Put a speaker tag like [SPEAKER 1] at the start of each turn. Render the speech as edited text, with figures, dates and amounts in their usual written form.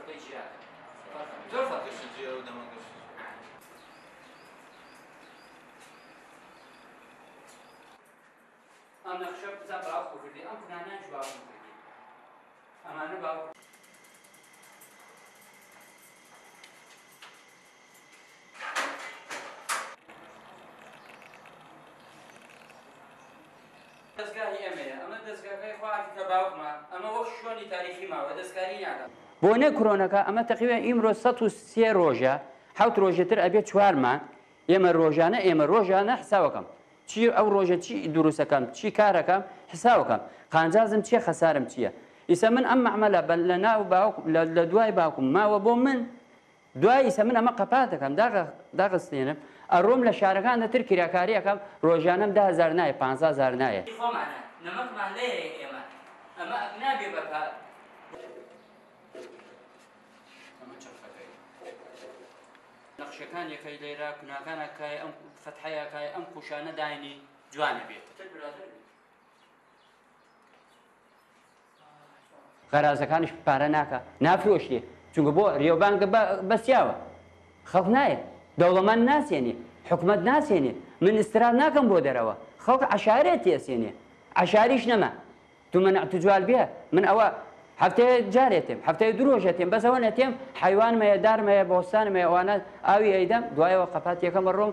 [SPEAKER 1] شەقەی جیاکە زۆر
[SPEAKER 2] گەشتە جیا و دەمە گەشت
[SPEAKER 1] ئەم نەخشە بزان باوکو کردی ئەم کنانانش باوکم کردی ئەمانە باوکو دەستگاهی ئەمەیە ئەمە دەستگاکەی خواردی کە باوکمە ئەمە وەک شوێنی تاریخی ماوە دەستکاری ناکەم بۆنە کۆرۆنەکە ئەمە تقریبا ئیمرۆ 103 ڕۆژە حوت ڕۆژێتر ئەبێت 4 مانگ ئێمە ڕۆژانە حساوەکەم چی ئەو ڕۆژە چی دروستەکەم چی کارەکەم حساوەکەم قانجازم چییە خەسارم چییە ئیسە من ئەم مەعمەلە لە ناو لە دوای باوکم ماوە بۆ من دوای ئیسە من ئەمە قەپات دەکەم داغستێنم ئەڕۆم لە شارەکاندا تر کراکاریەکەم ڕۆژانەم 10,000 نایە 15,000 نایە خۆمانە نەمەکمان لێ ئێمە ئەمە نابێ بەکە نەخشەکان یەکەی لێرە کناکانەکای ئەم فەتحەیەکای ئەم کوشانە داینی جوانە بێت غەرازەکانش پارە ناکە نافرۆشتێ چونکە بۆ ڕێوبانگە بەسیاوە خەڵک نایە دەوڵەمەند ناسێنێ حکومەت ناسێنێ من ئیسراف ناکەم بۆ دەرەوە خەڵک عەشارێت تێسێنێ عەشاریش نەما تو منع تجوال بێ من ئەوە هەفتەیە جارێتێم هەفتەیە درۆژێتێم بەسەوە نەتێم حیوانمەیە دارمەیە بۆستانمەیە ئەوانە ئاوی ئەیدەم دوایەوە قەپات یەکەم ڕۆم